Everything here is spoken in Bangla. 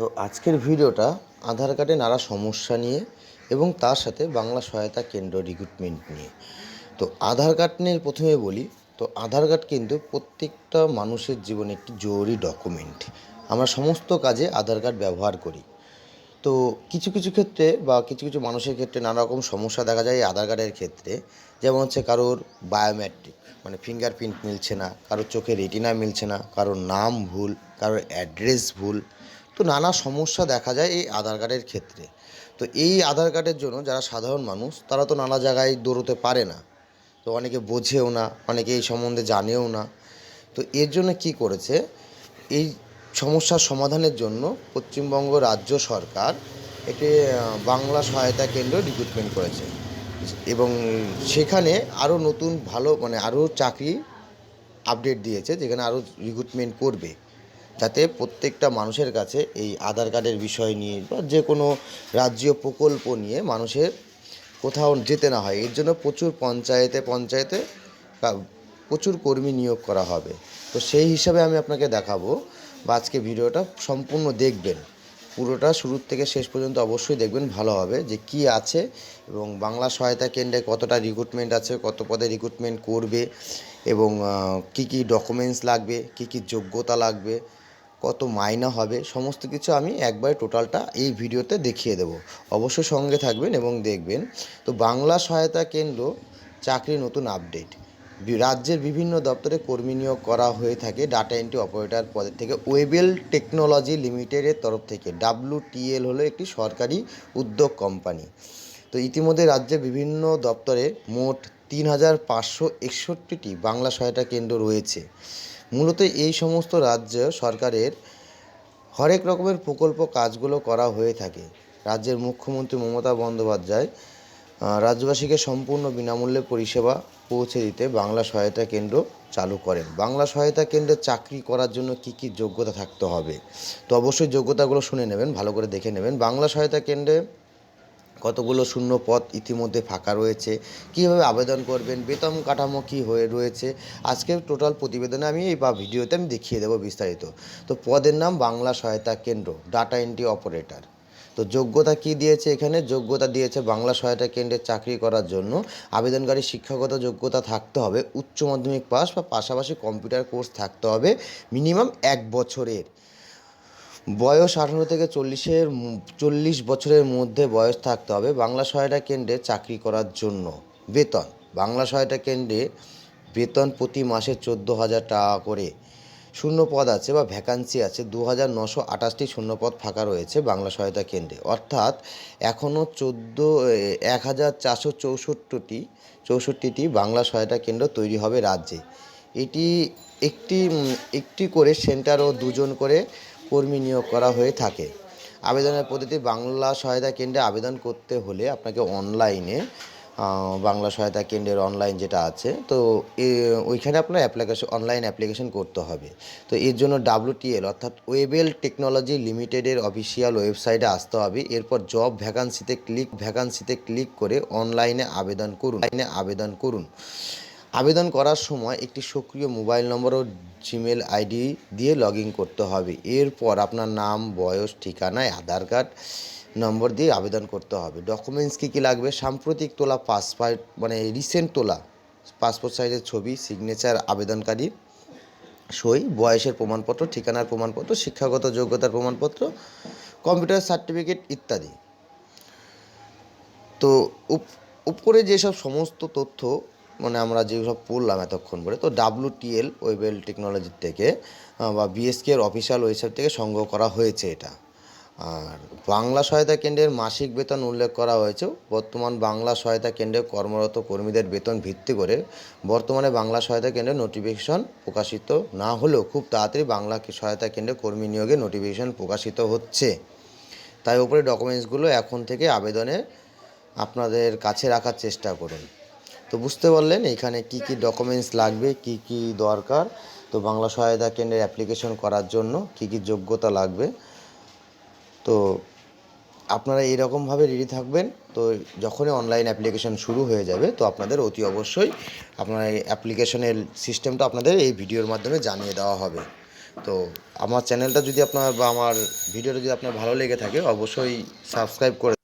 তো আজকের ভিডিওটা আধার কার্ডে নানা সমস্যা নিয়ে এবং তার সাথে বাংলা সহায়তা কেন্দ্র রিক্রুটমেন্ট নিয়ে। তো আধার কার্ড নিয়ে প্রথমে বলি। তো আধার কার্ড কিন্তু প্রত্যেকটা মানুষের জীবনে একটি জরুরি ডকুমেন্ট। আমরা সমস্ত কাজে আধার কার্ড ব্যবহার করি। তো কিছু কিছু ক্ষেত্রে বা কিছু কিছু মানুষের ক্ষেত্রে নানা রকম সমস্যা দেখা যায় এই আধার কার্ডের ক্ষেত্রে। যেমন হচ্ছে কারোর বায়োমেট্রিক মানে ফিঙ্গারপ্রিন্ট মিলছে না, কারোর চোখে রেটিনা মিলছে না, কারোর নাম ভুল, কারোর অ্যাড্রেস ভুল। তো নানা সমস্যা দেখা যায় এই আধার কার্ডের ক্ষেত্রে। তো এই আধার কার্ডের জন্য যারা সাধারণ মানুষ তারা তো নানা জায়গায় দৌড়তে পারে না। তো অনেকে বোঝেও না, অনেকে এই সম্বন্ধে জানেও না। তো এর জন্য কি করেছে, এই সমস্যার সমাধানের জন্য পশ্চিমবঙ্গ রাজ্য সরকার একটি বাংলা সহায়তা কেন্দ্র রিক্রুটমেন্ট করেছে এবং সেখানে আরও নতুন ভালো মানে আরও চাকরি আপডেট দিয়েছে, যেখানে আরও রিক্রুটমেন্ট করবে, যাতে প্রত্যেকটা মানুষের কাছে এই আধার কার্ডের বিষয় নিয়ে বা যে কোনো রাজ্য প্রকল্প নিয়ে মানুষের কোথাও যেতে না হয়। এর জন্য প্রচুর পঞ্চায়েতে প্রচুর কর্মী নিয়োগ করা হবে। তো সেই হিসাবে আমি আপনাকে দেখাবো বা আজকে ভিডিওটা সম্পূর্ণ দেখবেন, পুরোটা শুরুর থেকে শেষ পর্যন্ত অবশ্যই দেখবেন, ভালো হবে যে কি আছে এবং বাংলা সহায়তা কেন্দ্রে কতটা রিক্রুটমেন্ট আছে, কত পদে রিক্রুটমেন্ট করবে এবং কি কি ডকুমেন্টস লাগবে, কি কি যোগ্যতা লাগবে, কত মাইনা হবে, সমস্ত কিছু আমি একবারে টোটালটা এই ভিডিওতে দেখিয়ে দেবো। অবশ্যই সঙ্গে থাকবেন এবং দেখবেন। তো বাংলা সহায়তা কেন্দ্র চাকরি নতুন আপডেট। রাজ্যের বিভিন্ন দপ্তরে কর্মী নিয়োগ করা হয়ে থাকে ডাটা এন্ট্রি অপারেটর পদের থেকে ওয়েবেল টেকনোলজি লিমিটেডের তরফ থেকে। WTL হলো একটি সরকারি উদ্যোগ কোম্পানি। তো ইতিমধ্যে রাজ্যে বিভিন্ন দপ্তরে মোট 3,561টি বাংলা সহায়তা কেন্দ্র রয়েছে। মূলত এই সমস্ত রাজ্য সরকারের হরেক রকমের প্রকল্প কাজগুলো করা হয়ে থাকে। রাজ্যের মুখ্যমন্ত্রী মমতা বন্দ্যোপাধ্যায় রাজ্যবাসীকে সম্পূর্ণ বিনামূল্যে পরিষেবা পৌঁছে দিতে বাংলা সহায়তা কেন্দ্র চালু করেন। বাংলা সহায়তা কেন্দ্রে চাকরি করার জন্য কি কি যোগ্যতা থাকতে হবে, তো অবশ্যই যোগ্যতাগুলো শুনে নেবেন, ভালো করে দেখে নেবেন। বাংলা সহায়তা কেন্দ্রে কতগুলো শূন্য পদ ইতিমধ্যে ফাঁকা রয়েছে, কীভাবে আবেদন করবেন, বেতন কাঠামো কী হয়ে রয়েছে, আজকের টোটাল প্রতিবেদনে আমি এই বা ভিডিওতে আমি দেখিয়ে দেবো বিস্তারিত। তো পদের নাম বাংলা সহায়তা কেন্দ্র ডাটা এন্ট্রি অপারেটর। তো যোগ্যতা কি দিয়েছে, এখানে যোগ্যতা দিয়েছে বাংলা সহায়তা কেন্দ্রে চাকরি করার জন্য আবেদনকারী শিক্ষাগত যোগ্যতা থাকতে হবে উচ্চ মাধ্যমিক পাস বা পাশাপাশি কম্পিউটার কোর্স থাকতে হবে মিনিমাম 1 বছরের। বয়স 18 থেকে 40 বছরের মধ্যে বয়স থাকতে হবে বাংলা সহায়তা কেন্দ্রে চাকরি করার জন্য। বেতন বাংলা সহায়তা কেন্দ্রে বেতন প্রতি মাসে 14,000 টাকা করে। শূন্য পদ আছে বা ভ্যাকান্সি আছে 2,928টি শূন্য পদ ফাঁকা রয়েছে বাংলা সহায়তা কেন্দ্রে, অর্থাৎ এখনও 1,464টি বাংলা সহায়তা কেন্দ্র তৈরি হবে রাজ্যে। এটি একটি একটি করে সেন্টার ও 2জন করে কর্মী নিয়োগ করা হয়ে থাকে। আবেদনের পদ্ধতি বাংলা সহায়তা কেন্দ্রে আবেদন করতে হলে আপনাকে অনলাইনে বাংলা সহায়তা কেন্দ্রের অনলাইন যেটা আছে, তো ওইখানে আপনার অনলাইন অ্যাপ্লিকেশন করতে হবে। তো এর জন্য WTL অর্থাৎ ওয়েবেল টেকনোলজি লিমিটেডের অফিসিয়াল ওয়েবসাইটে আসতে হবে। এরপর জব ভ্যাকান্সিতে ক্লিক করে অনলাইনে আবেদন করুন। আবেদন করার সময় একটি সক্রিয় মোবাইল নম্বর ও জিমেল আইডি দিয়ে লগ ইন করতে হবে। এরপর আপনার নাম, বয়স, ঠিকানায় আধার কার্ড নম্বর দিয়ে আবেদন করতে হবে। ডকুমেন্টস কী কী লাগবে, সাম্প্রতিক তোলা পাসপোর্ট মানে রিসেন্ট তোলা পাসপোর্ট সাইজের ছবি, সিগনেচার আবেদনকারীর সই, বয়সের প্রমাণপত্র, ঠিকানার প্রমাণপত্র, শিক্ষাগত যোগ্যতার প্রমাণপত্র, কম্পিউটার সার্টিফিকেট ইত্যাদি। তো উপরে যেসব সমস্ত তথ্য মানে আমরা যেসব পড়লাম এতক্ষণ ধরে, তো WTL ওয়েবেল টেকনোলজির থেকে বা BSK এর অফিসিয়াল ওয়েবসাইট থেকে সংগ্রহ করা হয়েছে এটা। আর বাংলা সহায়তা কেন্দ্রের মাসিক বেতন উল্লেখ করা হয়েছে। বর্তমান বাংলা সহায়তা কেন্দ্রে কর্মরত কর্মীদের বেতন ভিত্তি করে বর্তমানে বাংলা সহায়তা কেন্দ্রে নোটিফিকেশন প্রকাশিত না হলেও খুব তাড়াতাড়ি বাংলা সহায়তা কেন্দ্রে কর্মী নিয়োগে নোটিফিকেশন প্রকাশিত হচ্ছে। তাই উপরে ডকুমেন্টসগুলো এখন থেকে আবেদনে আপনাদের কাছে রাখার চেষ্টা করুন। তো বুঝতে পারলেন এখানে কি কি ডকুমেন্টস লাগবে, কি কি দরকার। তো বাংলা সহায়তা কেন্দ্রের অ্যাপ্লিকেশন করার জন্য কি কি যোগ্যতা লাগবে। তো আপনারা এইরকমভাবে রেডি থাকবেন। তো যখনই অনলাইন অ্যাপ্লিকেশন শুরু হয়ে যাবে তো আপনাদের অতি অবশ্যই আপনার এই অ্যাপ্লিকেশনের সিস্টেমটা আপনাদের এই ভিডিওর মাধ্যমে জানিয়ে দেওয়া হবে। তো আমার চ্যানেলটা যদি আপনার বা আমার ভিডিওটা যদি আপনার ভালো লেগে থাকে অবশ্যই সাবস্ক্রাইব করে